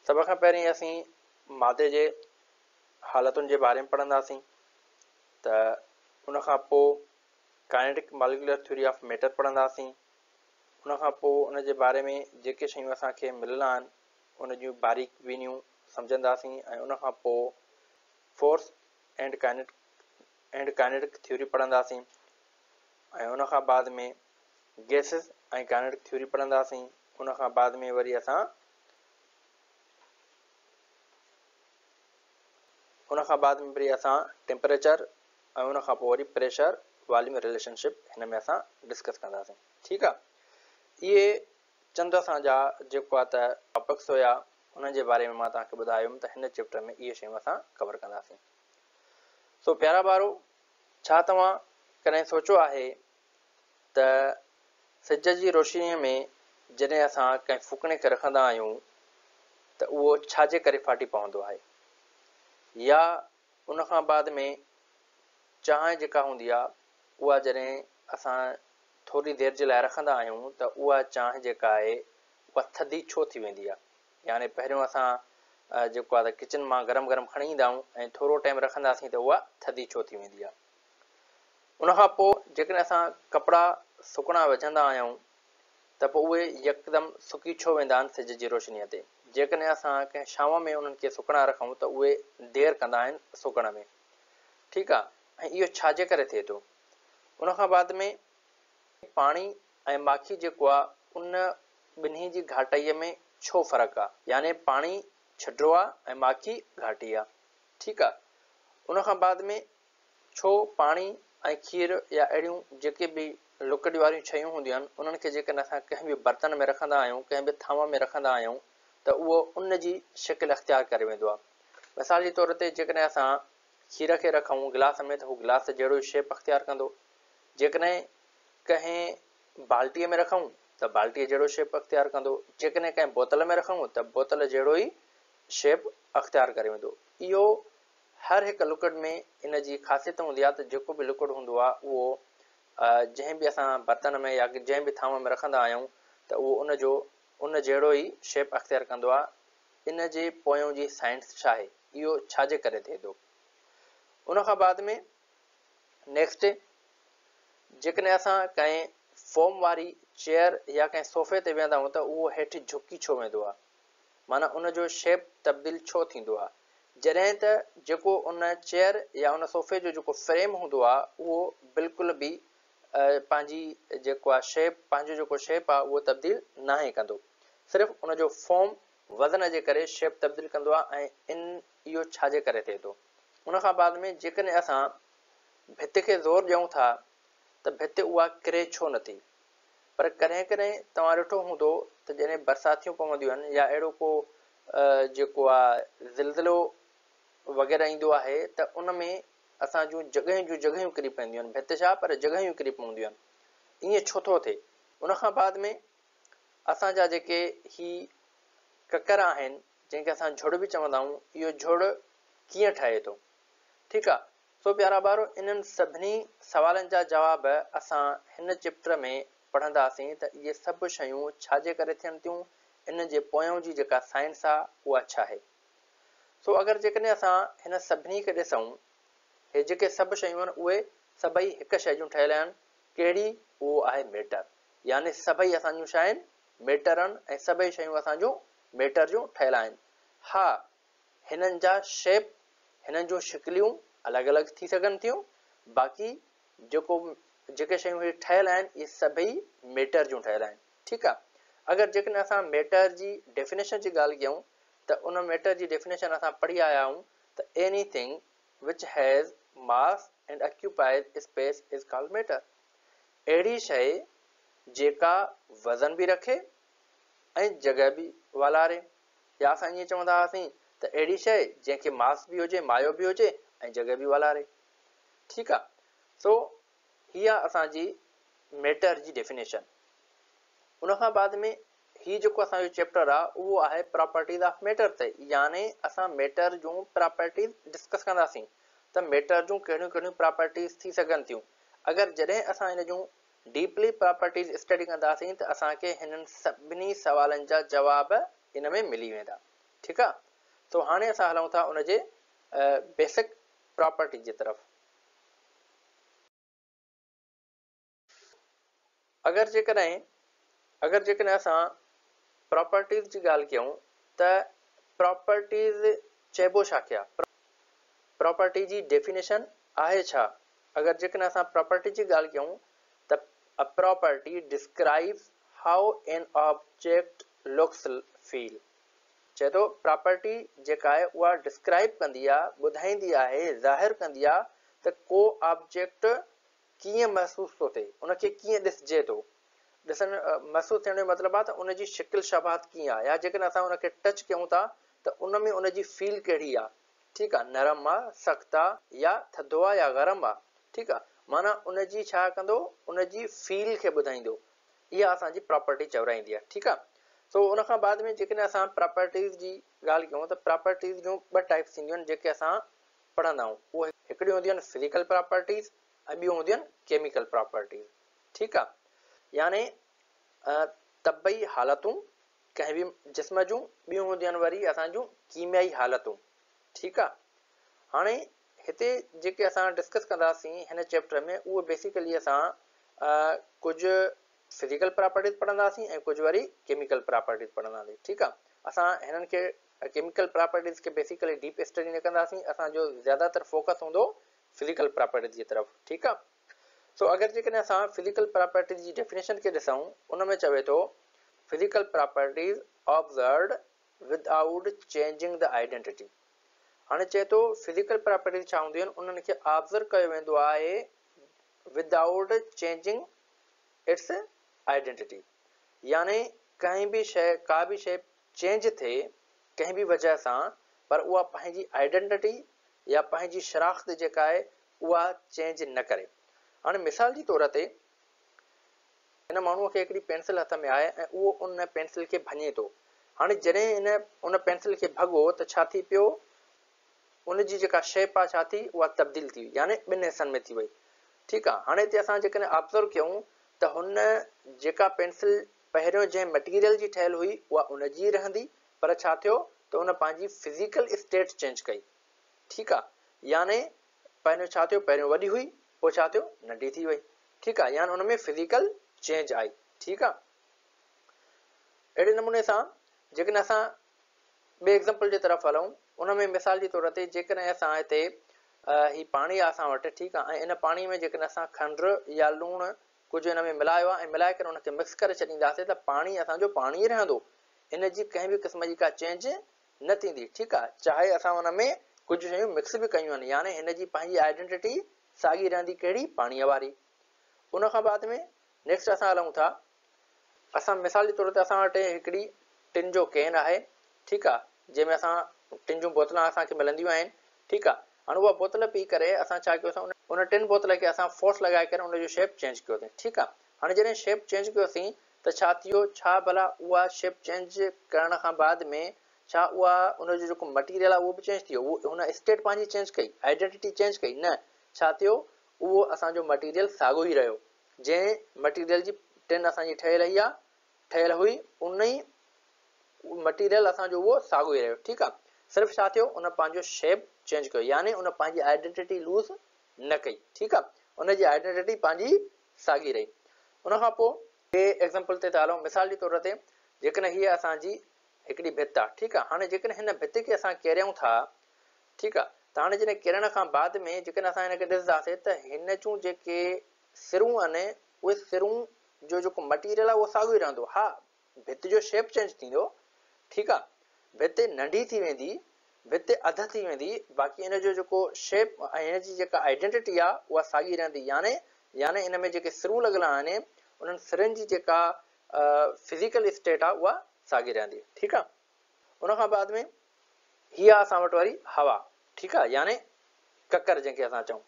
सब खां पहिरीं असीं मादे जे हालतुनि जे बारे में पढ़ंदासीं, त उन खां पोइ kinetic molecular theory of matter पढ़ंदासीं। उन खां पोइ उन जे बारे में जेके शयूं असांखे मिलंदा आहिनि उन जूं बारीक बीनियूं सम्झंदासीं ऐं उन खां पोइ फोर्स एंड काइनेटिक थ्योरी पढ़ंदासीं ऐं उन खां बाद में गैसिस ऐं काइनेटिक थ्योरी पढ़ंदासीं। उन खां बाद में वरी असां टेम्परेचर ऐं उन खां पोइ वरी प्रेशर वॉल्यूम रिलेशनशिप हिन में असां डिस्कस कंदासीं। ठीकु आहे, इहे चंद असांजा जेको आहे त टॉपिक्स हुया उन्हनि जे बारे में मां तव्हांखे ॿुधायुमि त हिन चैप्टर में इहे शयूं असां कवर कंदासीं। सो प्यारा ॿारो, छा तव्हां कॾहिं सोचियो आहे त सिज जी रोशनीअ में जॾहिं असां कंहिं फुकणे खे रखंदा आहियूं त उहो छाजे करे फाटी पवंदो आहे, या उन खां बाद में चांहि जेका हूंदी आहे उहा जॾहिं असां थोरी देरि जे लाइ रखंदा आहियूं त उहा चांहि जेका आहे उहा थधी छो थी वेंदी आहे। यानी पहिरियों असां जेको आहे त किचन मां गरम गरम खणी ईंदा आहियूं ऐं थोरो टाइम रखंदासीं त उहा थधी छो थी वेंदी आहे। उन खां पोइ जेकॾहिं असां कपिड़ा सुकणा विझंदा आहियूं त पोइ उहे यकदमि सुकी छो वेंदा आहिनि सिज जी रोशनीअ ते। जेकॾहिं असां कंहिं छांव में उन्हनि खे सुकणा रखूं त उहे देरि कंदा आहिनि सुकण में। ठीकु आहे, ऐं इहो छाजे करे थिए थो। उन खां बाद में पाणी ऐं माखी जेको आहे उन ॿिन्ही जी घाटाईअ में छो फ़र्क़ु आहे, यानी पाणी छिडरो आहे ऐं माखी घाटी आहे। ठीकु आहे, उन खां बाद में छो पाणी ऐं खीरु या अहिड़ियूं जेके बि लिक्विड वारियूं शयूं हूंदियूं आहिनि उन्हनि खे जेकॾहिं असां कंहिं बि बर्तन में रखंदा आहियूं, कंहिं बि थांव में रखंदा आहियूं त उहो उन जी शिकिल अख़्तियार करे वेंदो आहे। मिसाल जे तौर ते जेकॾहिं असां खीर खे रखूं गिलास में त हू गिलास जहिड़ो ई शेप अख़्तियार कंदो। जेकॾहिं कंहिं बाल्टीअ में रखूं त बाल्टीअ जहिड़ो शेप अख़्तियार कंदो। जेकॾहिं कंहिं बोतल में रखूं त बोतल जहिड़ो ई शेप अख़्तियार करे वेंदो। इहो हर हिकु लिक्विड में इन जी ख़ासियत हूंदी आहे त जेको बि लिक्विड हूंदो आहे उहो जंहिं बि असां बर्तन में या जंहिं बि थांव में रखंदा आहियूं त उहो उन जहिड़ो ई शेप अख़्तियार कंदो आहे। इन जे पोयों जी साइंस छा आहे, इहो छाजे करे थिए थो। उन खां बाद में नेक्स्ट, जेकॾहिं असां कंहिं फोम वारी चेयर या कंहिं सोफ़े ते वेहंदा आहियूं त उहो हेठि झुकी छो वेंदो आहे, माना उन जो शेप तब्दील छो थींदो आहे। जॾहिं त जेको उन चेयर या उन सोफ़े जो जेको फ्रेम हूंदो आहे उहो बिल्कुलु बि पंहिंजी जेको आहे शेप, पंहिंजो जेको शेप आहे उहो तब्दील न ई कंदो। सिर्फ़ु उन जो फॉर्म वज़न जे करे शेप तब्दील कंदो आहे। ऐं इहो छाजे करे थिए थो। उन खां बाद में जेकॾहिं असां भित खे ज़ोर ॾियूं था त भित उहा किरे छो नथी। पर कॾहिं कॾहिं तव्हां ॾिठो हूंदो त जॾहिं बरसातियूं पवंदियूं आहिनि या अहिड़ो को जेको आहे ज़िलज़िलो वग़ैरह ईंदो आहे त उन में असां जूं जॻहियूं किरी पवंदियूं आहिनि। भित छा, पर जॻहियूं किरी पवंदियूं आहिनि। ईअं छो थो थिए। उन खां बाद में असांजा जेके ही ककर आहिनि जंहिंखे असां झुड़ बि चवंदा आहियूं, इहो झुड़ कीअं ठहे थो। ठीकु आहे, सो प्यारा ॿारो, इन्हनि सभिनी सवालनि जा जवाब असां हिन चैप्टर में पढ़ंदासीं त इहे सभु शयूं छाजे करे थियनि थियूं, इन जे पोयों जी जेका साइंस आहे उहा छा आहे। सो अगरि जेकॾहिं असां हिन सभिनी खे ॾिसूं, हे जेके सभु शयूं आहिनि उहे सभई हिकु शइ जूं ठहियल आहिनि। कहिड़ी, उहो आहे मैटर। यानी सभई असांजूं छा आहिनि, मैटर आहिनि ऐं सभई शयूं असांजूं मैटर जूं ठहियल आहिनि। हा, हिननि जा शेप, हिननि जूं शिकिलियूं अलॻि अलॻि थी सघनि थियूं, बाक़ी जेके शयूं इहे ठहियल आहिनि इहे सभई मैटर जूं ठहियल आहिनि। ठीकु आहे, अगरि जेकॾहिं असां मैटर जी डेफिनेशन जी ॻाल्हि कयूं त उन मैटर जी डेफिनेशन असां पढ़ी आया आहियूं त anything which has mass and occupies space is called matter. अहिड़ी शइ जेका वज़न बि रखे ऐं जॻह बि वालारे, या असां ईअं चवंदा हुआसीं त अहिड़ी शइ जंहिंखे मास बि हुजे, मायो बि हुजे ऐं जॻह बि वालारे। ठीकु आहे, सो हीअ असांजी मैटर जी डेफिनेशन। उन खां बाद में ही जेको असांजो चैप्टर आहे उहो आहे प्रॉपर्टीज़ ऑफ मैटर ते, यानी असां मैटर जूं प्रॉपर्टीज़ डिस्कस कंदासीं त मैटर जूं कहिड़ियूं कहिड़ियूं प्रॉपर्टीज़ थी सघनि थियूं। अगरि जॾहिं असां हिन जूं डीपली प्रॉपर्टीज़ स्टडी कंदासीं त असांखे हिननि सभिनी सवालनि जा जवाब इन में मिली वेंदा। ठीक है। तो हाणे असां हलूं था उन जे बेसिक प्रॉपर्टी जी तरफ। अगर जेकॾहिं असां प्रॉपर्टीज़ जी ॻाल्हि कयूं त प्रॉपर्टीज़ चइबो छा कया, प्रॉपर्टी जी डेफिनेशन आहे छा। अगर जेकॾहिं असां प्रॉपर्टी जी ॻाल्हि कयूं त a property describes how an object looks feel. चए थो प्रॉपर्टी जेका आहे उहा डिस्क्राइब कंदी आहे, ॿुधाईंदी आहे, ज़ाहिर कंदी आहे त को ऑब्जेक्ट कीअं महसूस थो थिए, उनखे कीअं ॾिसजे थो। ॾिसण महसूस थियण जो मतिलबु आहे त उनजी शिकिल शबात कीअं आहे, या जेकॾहिं असां उनखे टच कयूं था त उन में उनजी फील कहिड़ी आहे। ठीकु आहे, नरम आहे, सख़्तु आहे, या थधो आहे, या गरम आहे। ठीकु आहे, माना उनजी छा कंदो, उनजी फील खे ॿुधाईंदो। इहा असांजी प्रॉपर्टी चवराईंदी आहे। ठीकु आहे। सो उन खां बाद में जेकॾहिं असां प्रॉपर्टीज़ जी ॻाल्हि कयूं त प्रॉपर्टीज़ जूं ॿ टाइप्स थींदियूं आहिनि जेके असां पढ़ंदा आहियूं। उहे हिकिड़ियूं हूंदियूं आहिनि फिज़िकल प्रॉपर्टीज़ ऐं ॿियूं हूंदियूं आहिनि केमिकल प्रॉपर्टीज़। ठीकु आहे, यानी तबई हालतूं कंहिं बि जिस्म जूं, ॿियूं हूंदियूं आहिनि वरी असांजूं कीमियाई हालतूं। ठीकु आहे। हाणे हिते जेके असां डिस्कस कंदासीं हिन चैप्टर में, उहे बेसिकली असां कुझु फिज़िकल प्रॉपर्टीज़ पढ़ंदासीं ऐं कुझु वरी केमिकल प्रॉपर्टीज़ पढ़ंदासीं। ठीकु आहे। असां हिननि खे केमिकल प्रॉपर्टीज़ खे बेसिकली डीप स्टडी न कंदासीं, असांजो ज़्यादातर फोकस हूंदो फिज़िकल प्रॉपर्टीज़ जी तरफ़। ठीकु आहे। सो अगरि जेकॾहिं असां फिज़िकल प्रॉपर्टीज़ जी डेफिनेशन खे ॾिसूं, उन में चवे थो physical properties observed without changing the identity. हाणे चए थो फिज़िकल प्रॉपर्टीज़ छा हूंदियूं आहिनि, उन्हनि खे ऑब्ज़र्व कयो वेंदो आहे विदाउट चेंजिंग इट्स आइडेंटिटी। यानी कंहिं बि शइ, का बि शइ चेंज थिए कंहिं बि वजह सां, पर उहा पंहिंजी आइडेंटिटी या पंहिंजी शनाख्त जेका आहे उहा चेंज न करे। हाणे मिसाल जी तौर ते हिन माण्हूअ खे हिकिड़ी पेंसिल हथ में आहे ऐं उहो उन पेंसिल खे भञे थो। हाणे जॾहिं हिन उन पेंसिल खे भॻो त छा थी पियो, उनजी जेका शेप आहे छा थी, उहा तब्दील थी, यानी ॿिनि हिसनि में थी वई। ठीकु आहे। हाणे हिते असां जेकॾहिं ऑब्ज़र्व कयूं त हुन जेका पेंसिल पहिरियों जंहिं मटीरियल जी ठहियल हुई उहा उनजी रहंदी, पर छा थियो त उन पंहिंजी फिज़िकल स्टेट चेंज कई। ठीकु आहे। यानी पहिरियों छा थियो, पहिरियों वॾी हुई, पोइ छा थियो, नंढी थी वई। ठीकु आहे। यानी उनमें फिज़िकल चेंज आई। ठीकु आहे। अहिड़े नमूने सां जेकॾहिं असां ॿिए एग्ज़ाम्पल जे तरफ़ हलूं, उन में मिसाल जे तौर ते जेकॾहिं असां हिते ही पाणी आहे असां वटि। ठीकु आहे। ऐं इन पाणी में जेकॾहिं असां खंडु या लूणु कुझु हिन में मिलायो आहे ऐं मिलाए करे उनखे मिक्स करे छॾींदासीं त पाणी असांजो पाणी ई रहंदो, इन जी कंहिं बि क़िस्म जी का चेंज न थींदी। ठीकु आहे। चाहे असां हुन में कुझु शयूं मिक्स बि कयूं आहिनि, यानी हिन जी पंहिंजी आइडेंटिटी साॻी रहंदी, कहिड़ी, पाणीअ वारी। उन खां बाद में नेक्स्ट असां हलूं था, असां मिसाल जे तौर ते असां वटि हिकिड़ी टिन जो कैन आहे। ठीकु आहे, जंहिंमें असां टिन जूं बोतलां असांखे मिलंदियूं आहिनि। ठीकु आहे। हाणे उहा बोतल पी करे असां छा कयोसीं, उन टिन बोतल खे असां फोर्स लॻाए करे उनजो शेप चेंज कयोसीं। ठीकु आहे। हाणे जॾहिं शेप चेंज कयोसीं त छा थियो, छा भला उहा शेप चेंज करण खां बाद में छा उहा उनजो जेको मटीरियल आहे उहो बि चेंज थी वियो, उहो हुन स्टेट पंहिंजी चेंज कई, आइडेंटिटी चेंज कई? न। छा थियो, उहो असांजो मटीरियल साॻियो ई रहियो, जंहिं मटीरियल जी टिन असांजी ठहियल हुई उन ई मटीरियल असांजो उहो साॻियो ई रहियो। ठीकु आहे। सिर्फ़ु छा थियो, उन पंहिंजो शेप चेंज कयो, यानी उन पंहिंजी आइडेंटिटी लूज़ न कई। ठीकु आहे। उनजी आइडेंटिटी पंहिंजी साॻी रही। उन खां पोइ ॿिए एग्ज़ाम्पल ते था हलूं। मिसाल जे तौर ते जेकॾहिं हीअ असांजी हिकिड़ी भित आहे। ठीकु आहे। हाणे जेकॾहिं हिन भित खे असां किरियूं था, ठीकु आहे, त हाणे जॾहिं किरण खां बाद में जेकॾहिं असां हिनखे ॾिसंदासीं त हिन जूं जेके सिरूं आहिनि, उहे सिरूं जो जेको मटीरियल आहे उहो साॻियो ई रहंदो। हा, भित जो शेप चेंज थींदो। ठीकु आहे। भित नंढी थी वेंदी, भित अध थी वेंदी, बाक़ी इन जो जेको शेप ऐं हिन जी जेका आइडेंटिटी आहे उहा साॻी रहंदी। यानी इन में जेके सिरूं लॻल आहिनि, उन्हनि सिरुनि जी जेका फिज़िकल स्टेट आहे उहा साॻी रहंदी। ठीकु आहे। उन खां बाद में हीअ आहे असां वटि वरी हवा। ठीकु आहे। यानी ककर जंहिंखे असां चऊं।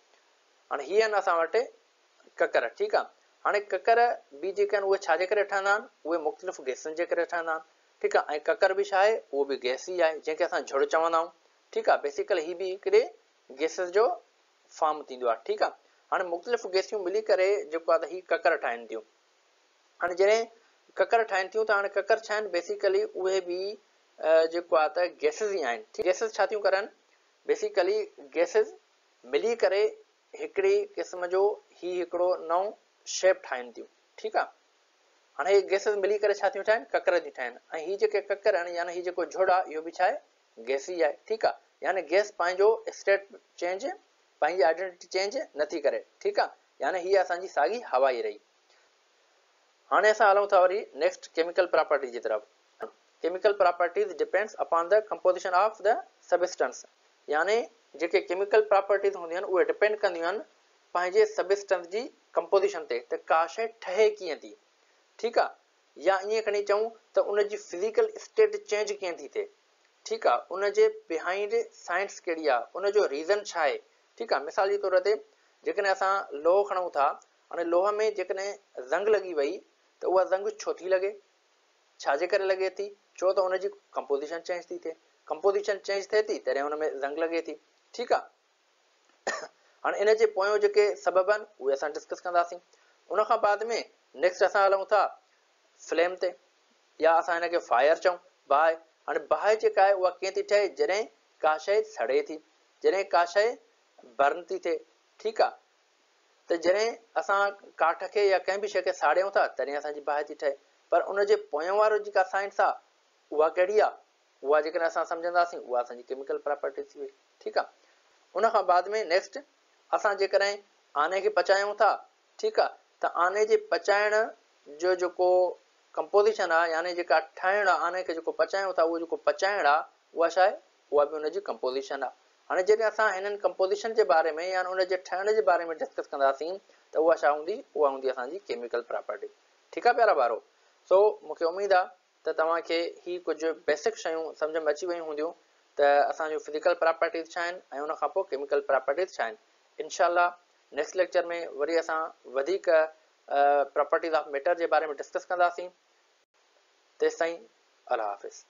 हाणे हीअ आहिनि असां वटि ककर। ठीकु आहे। हाणे ककर बि जेके आहिनि उहे छाजे करे ठहंदा आहिनि, उहे मुख़्तलिफ़ गैसनि जे करे ठहंदा आहिनि। ठीकु आहे। ऐं ककर बि छा आहे, उहो बि गैस ई आहे, जंहिंखे असां झुड़ चवंदा आहियूं। ठीकु आहे। बेसिकली ही बि हिकिड़े गैसिस जो फॉर्म थींदो आहे। ठीकु आहे। हाणे मुख़्तलिफ़ गैसियूं मिली करे जेको आहे त ही ककर ठाहिनि थियूं। हाणे जॾहिं ककर ठाहिनि थियूं त हाणे ककर छा आहिनि, बेसिकली उहे बि जेको आहे त गैसिस ई आहिनि। गैसिस छा थियूं करनि, बेसिकली गैसिस मिली करे हिकिड़ी क़िस्म जो हिकिड़ो नओं शेप ठाहिनि थियूं। ठीकु आहे, हाणे हे गैसिस मिली करे छा थियूं ठाहिनि, ककर थियूं ठाहिनि, ऐं हीअ जेके ककर आहिनि यानी हीअ जेको झुड़ आहे इहो बि छा आहे, गैस ई आहे। ठीकु आहे, यानी गैस पंहिंजो स्टेट चेंज, पंहिंजी आइडेंटिटी चेंज नथी करे। ठीकु आहे, यानी हीअ असांजी साॻी हवा ई रही। हाणे असां हलूं था वरी नेक्स्ट केमिकल प्रॉपर्टी जी तरफ़। Chemical properties depends upon the composition of the substance, यानी जेके केमिकल प्रॉपर्टीज हूंदियूं आहिनि उहे डिपेंड कंदियूं आहिनि पंहिंजे सबस्टेंस जी कंपोजिशन ते, त का शइ ठहे कीअं थी। ठीकु आहे, या ईअं खणी चऊं त उनजी फिज़िकल स्टेट चेंज कीअं थी थिए। ठीकु आहे, उनजे बिहाइंड साइंस कहिड़ी आहे, उनजो रीज़न छा आहे। ठीकु आहे, मिसाल जे तौर ते जेकॾहिं असां लोह खणूं था, हाणे लोह में जेकॾहिं ज़ंग लॻी वई त उहा ज़ंग छो थी लॻे, छाजे करे लॻे थी, छो त उनजी कंपोजिशन चेंज थी थिए। कंपोजिशन चेंज थिए थी तॾहिं हुन में ज़ंग लॻे थी। ठीकु आहे, हाणे इन जे पोयों जेके सबब आहिनि उहे असां डिस्कस कंदासीं। उन खां बाद में नेक्स्ट असां हलूं था फ्लेम ते, या असां हिनखे फायर चऊं, बाहि। हाणे बाहि जेका आहे उहा कीअं थी ठहे, जॾहिं का शइ सड़े थी, जॾहिं का शइ बर्न थी थिए। ठीकु आहे, त जॾहिं असां काठ खे या कंहिं बि शइ खे साड़ियूं था तॾहिं असांजी बाहि थी ठहे। पर उनजे पोयों वारो जेका साइंस आहे उहा कहिड़ी आहे, उहा जेकॾहिं असां सम्झंदासीं उहा असांजी केमिकल प्रॉपर्टी थी वई। ठीकु आहे, उन खां बाद में नेक्स्ट असां जेकॾहिं आने खे पचायूं था, ठीकु आहे, त आने जे पचाइण जो जेको कंपोजिशन आहे, यानी जेका ठाहिण आहे, आने खे जेको पचायूं था उहो जेको पचाइण आहे उहा छा आहे, उहा बि उनजी कंपोजिशन आहे। हाणे जॾहिं असां हिननि कंपोजिशन जे बारे में या उनजे ठहिण जे बारे में डिस्कस कंदासीं त उहा छा हूंदी, उहा हूंदी असांजी केमिकल प्रॉपर्टी। ठीकु आहे प्यारा ॿारो, सो मूंखे उमेदु आहे त तव्हांखे ही कुझु बेसिक शयूं सम्झ में अची वियूं हूंदियूं त असांजो फिज़िकल प्रॉपर्टीज़ छा आहिनि ऐं उन खां पोइ केमिकल प्रॉपर्टीज़ छा आहिनि। इनशाला नेक्स्ट लेक्चर में वरी असां वधीक प्रॉपर्टीज़ ऑफ मैटर जे बारे में डिस्कस कंदासीं। तेसिताईं अल्लाह हाफ़िज़।